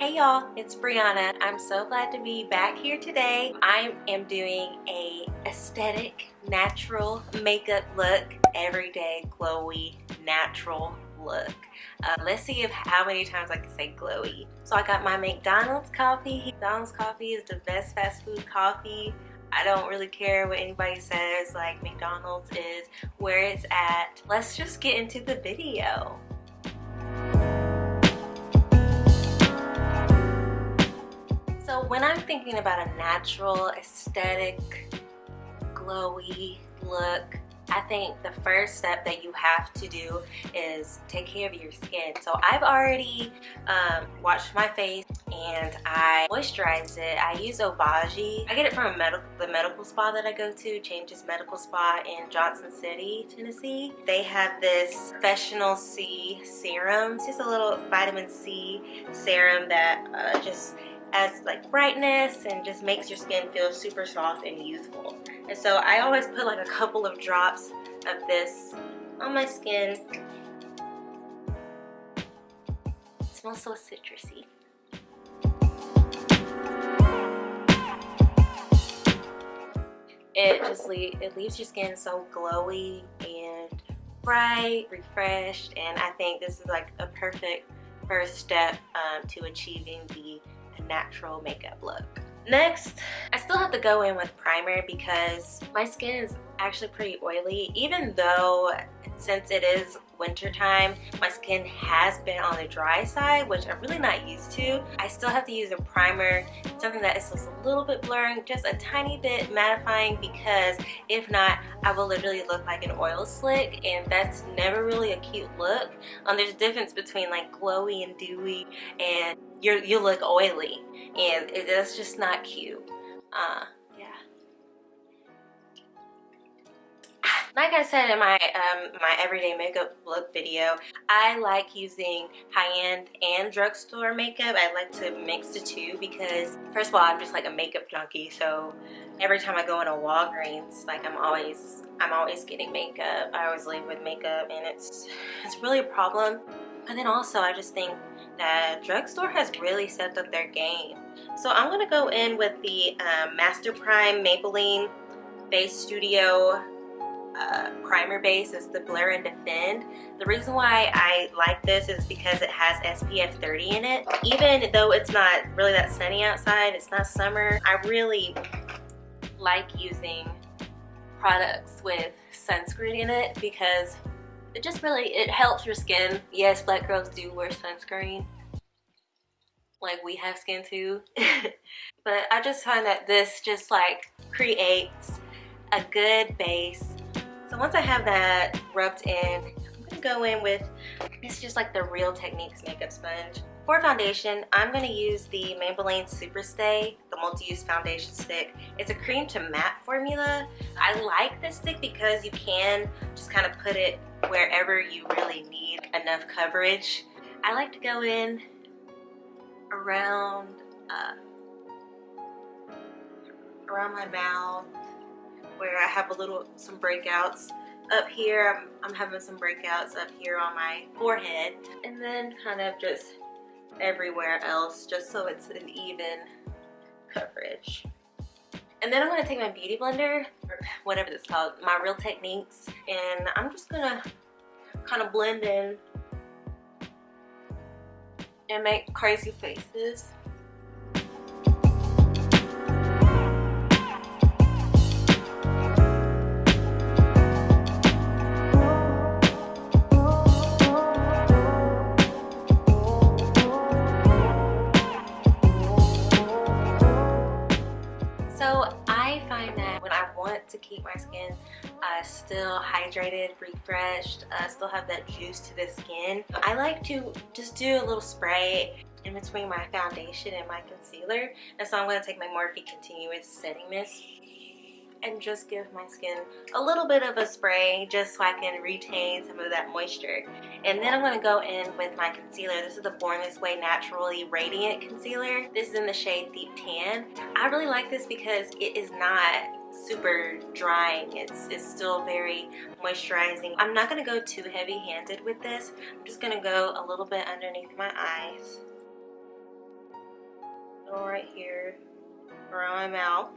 Hey y'all, it's Brianna. I'm so glad to be back here today. I am doing a aesthetic, natural makeup look, everyday glowy, natural look. Let's see how many times I can say glowy. So I got my McDonald's coffee. McDonald's coffee is the best fast food coffee. I don't really care what anybody says, like McDonald's is where it's at. Let's just get into the video. So when I'm thinking about a natural, aesthetic, glowy look, I think the first step that you have to do is take care of your skin. So I've already washed my face and I moisturized it. I use Obagi. I get it from the medical spa that I go to, Changes Medical Spa in Johnson City, Tennessee. They have this Professional C serum. It's just a little vitamin C serum that just adds like brightness and just makes your skin feel super soft and youthful. And so I always put like a couple of drops of this on my skin. It smells so citrusy. It leaves your skin so glowy and bright, refreshed, and I think this is like a perfect first step to achieving the natural makeup look. Next, I still have to go in with primer because my skin is actually pretty oily. Even though since it is winter time, my skin has been on the dry side, which I'm really not used to. I still have to use a primer, something that is just a little bit blurring, just a tiny bit mattifying, because if not, I will literally look like an oil slick, and that's never really a cute look. There's a difference between like glowy and dewy and you look oily, and that's just not cute. Yeah. Like I said in my my everyday makeup look video, I like using high-end and drugstore makeup. I like to mix the two because first of all, I'm just like a makeup junkie. So every time I go in a Walgreens, like I'm always getting makeup. I always leave with makeup, and it's really a problem. And then also, I just think that drugstore has really stepped up their game. So I'm gonna go in with the Master Prime Maybelline Base Studio primer base. Is the Blur and Defend. The reason why I like this is because it has SPF 30 in it. Even though it's not really that sunny outside, it's not summer, I really like using products with sunscreen in it because it helps your skin. Yes, black girls do wear sunscreen. Like, we have skin too. But I just find that this just like creates a good base. So once I have that rubbed in, I'm gonna go in with, it's just like the Real Techniques makeup sponge. For foundation, I'm gonna use the Maybelline Superstay, the multi-use foundation stick. It's a cream to matte formula. I like this stick because you can just kind of put it wherever you really need enough coverage. I like to go in around my mouth, where I have some breakouts up here. I'm having some breakouts up here on my forehead, and then kind of just everywhere else, just so it's an even coverage. And then I'm going to take my beauty blender, or whatever it's called, my Real Techniques, and I'm just going to kind of blend in and make crazy faces. So I find that when I want to keep my skin still hydrated, refreshed, still have that juice to the skin, I like to just do a little spray in between my foundation and my concealer. And so I'm going to take my Morphe Continuous Setting Mist and just give my skin a little bit of a spray just so I can retain some of that moisture. And then I'm going to go in with my concealer. This is the Born This Way Naturally Radiant Concealer. This is in the shade Deep Tan. I really like this because it is not super drying. It's still very moisturizing. I'm not going to go too heavy-handed with this. I'm just going to go a little bit underneath my eyes. little right here around my mouth.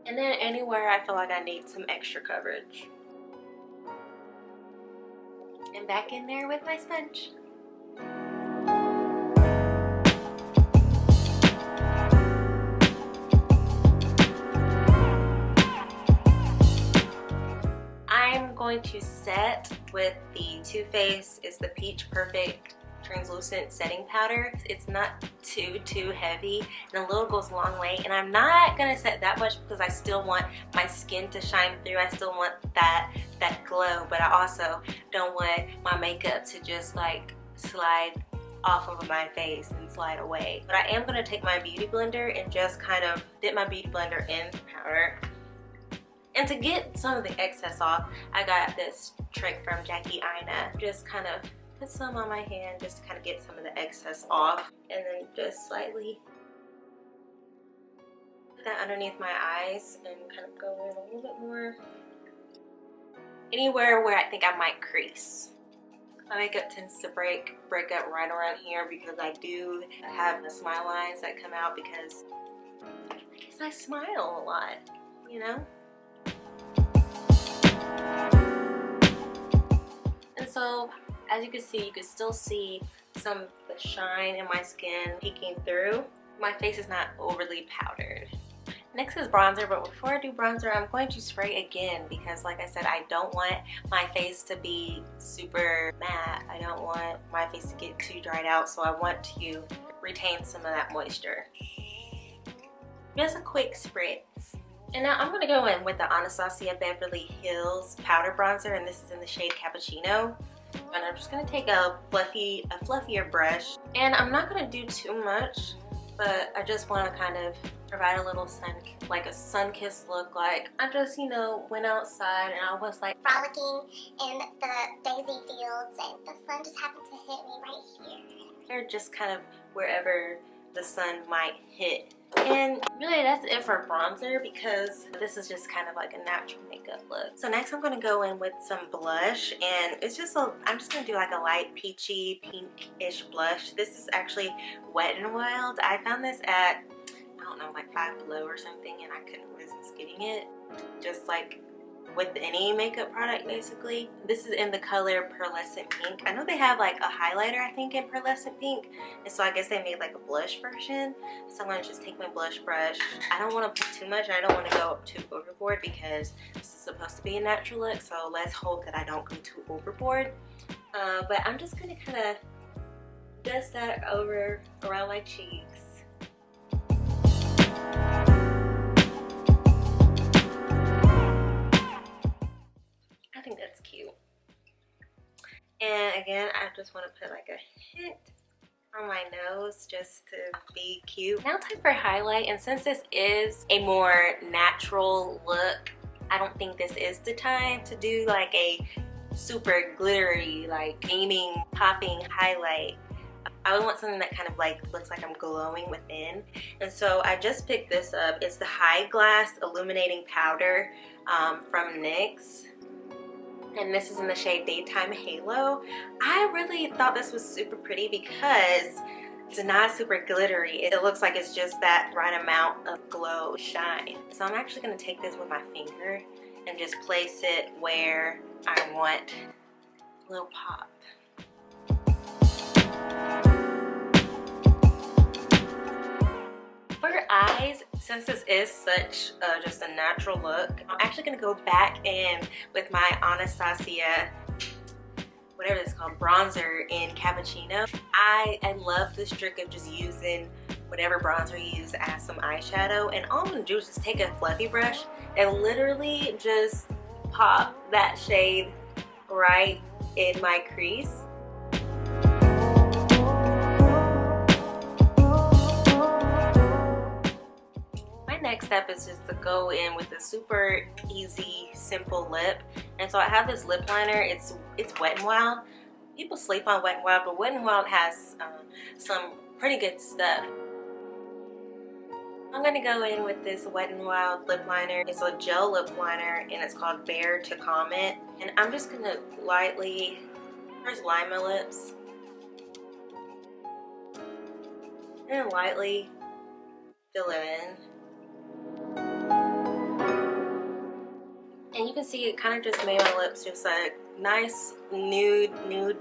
And then anywhere I feel like I need some extra coverage. And back in there with my sponge. I'm going to set with the Too Faced. It's the Peach Perfect translucent setting powder. It's not too heavy, and a little goes a long way. And I'm not gonna set that much because I still want my skin to shine through. I still want that glow, but I also don't want my makeup to just like slide off of my face and slide away. But I am gonna take my beauty blender and just kind of dip my beauty blender in the powder. And to get some of the excess off, I got this trick from Jackie Aina. Just kind of put some on my hand just to kind of get some of the excess off, and then just slightly put that underneath my eyes and kind of go in a little bit more. Anywhere where I think I might crease. My makeup tends to break up right around here because I do have the smile lines that come out because I guess I smile a lot, you know? And so, as you can see, you can still see some of the shine in my skin peeking through. My face is not overly powdered. Next is bronzer, but before I do bronzer, I'm going to spray again because, like I said, I don't want my face to be super matte. I don't want my face to get too dried out, so I want to retain some of that moisture. Just a quick spritz. And now I'm gonna go in with the Anastasia Beverly Hills powder bronzer, and this is in the shade Cappuccino. And I'm just gonna take a fluffier brush, and I'm not gonna do too much, but I just want to kind of provide a little sun-kissed look. Like I just, you know, went outside and I was like frolicking in the daisy fields, and the sun just happened to hit me right here. They're just kind of wherever the sun might hit. And really that's it for bronzer because this is just kind of like a natural makeup look. So next I'm going to go in with some blush, and it's just I'm just going to do like a light peachy pinkish blush. This is actually Wet n Wild. I found this at, I don't know, like Five Below or something, and I couldn't resist getting it. Just like with any makeup product basically. This is in the color Pearlescent Pink. I know they have like a highlighter, I think, in Pearlescent Pink, and so I guess they made like a blush version. So I'm going to just take my blush brush. I don't want to put too much. I don't want to go too overboard because this is supposed to be a natural look, so let's hope that I don't go too overboard. But I'm just going to kind of dust that around my cheeks. I think that's cute. And again, I just want to put like a hint on my nose just to be cute. Now time for highlight, and since this is a more natural look, I don't think this is the time to do like a super glittery, like beaming, popping highlight. I want something that kind of like looks like I'm glowing within. And so I just picked this up. It's the High Glass Illuminating Powder from NYX. And this is in the shade Daytime Halo. I really thought this was super pretty because it's not super glittery. It looks like it's just that right amount of glow shine. So I'm actually going to take this with my finger and just place it where I want a little pop. For eyes, since this is such just a natural look, I'm actually going to go back in with my Anastasia, whatever it's called, bronzer in Cappuccino. I love this trick of just using whatever bronzer you use as some eyeshadow, and all I'm going to do is just take a fluffy brush and literally just pop that shade right in my crease. Next step is just to go in with a super easy, simple lip. And so I have this lip liner. It's Wet n Wild. People sleep on Wet n Wild, but Wet n Wild has some pretty good stuff. I'm gonna go in with this Wet n Wild lip liner. It's a gel lip liner, and it's called Bare to Comment. And I'm just gonna lightly first line my lips. and lightly fill it in. And you can see it kind of just made my lips just a nice nude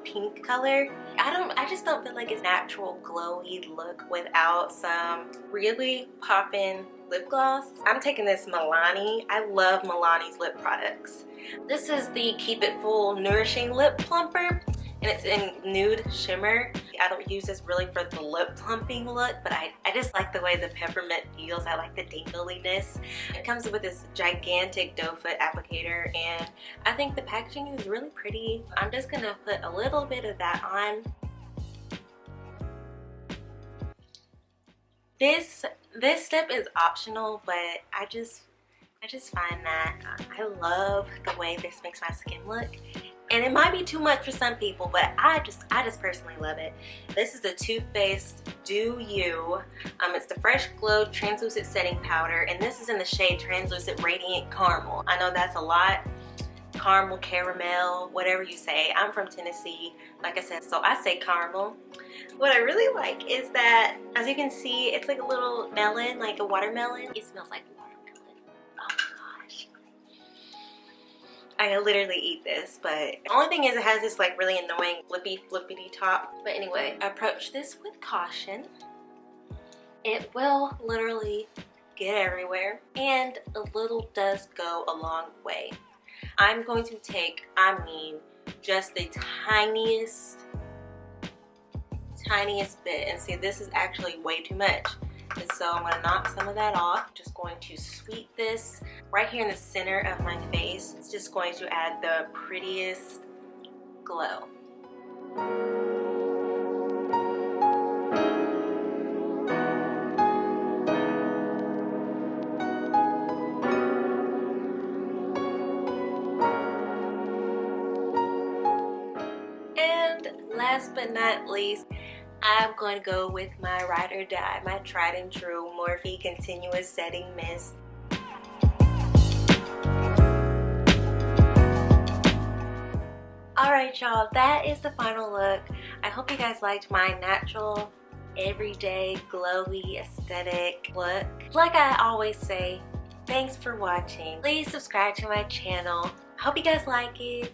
pink color. I just don't feel like it's natural glowy look without some really poppin' lip gloss. I'm taking this Milani. I love Milani's lip products. This is the Keep It Full Nourishing Lip Plumper, and it's in Nude Shimmer. I don't use this really for the lip plumping look, but I just like the way the peppermint feels. I like the dingliness. It comes with this gigantic doe foot applicator, and I think the packaging is really pretty. I'm just gonna put a little bit of that on. This step is optional, but I just find that I love the way this makes my skin look. And it might be too much for some people, but I just personally love it. This is the Too Faced Do You. It's the Fresh Glow Translucent Setting Powder, and this is in the shade Translucent Radiant Caramel. I know that's a lot. Caramel, caramel, whatever you say. I'm from Tennessee, like I said, so I say caramel. What I really like is that, as you can see, it's like a little melon, like a watermelon. It smells like watermelon. Oh my gosh. I can literally eat this, but the only thing is it has this like really annoying flippity top. But anyway, approach this with caution. It will literally get everywhere, and a little does go a long way. I'm going to take, just the tiniest bit, and see, this is actually way too much. And so I'm gonna knock some of that off. Just going to sweep this right here in the center of my face. It's just going to add the prettiest glow. And last but not least, I'm going to go with my ride or die, my tried and true Morphe Continuous Setting Mist. Alright y'all, that is the final look. I hope you guys liked my natural, everyday, glowy, aesthetic look. Like I always say, thanks for watching. Please subscribe to my channel. I hope you guys like it,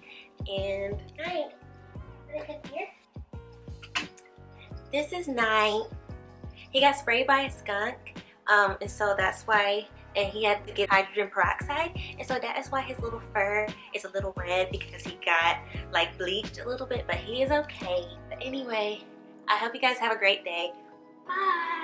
and night. This is Night. He got sprayed by a skunk, and so that's why, and he had to get hydrogen peroxide, and so that is why his little fur is a little red, because he got like bleached a little bit, but he is okay. But anyway, I hope you guys have a great day. Bye.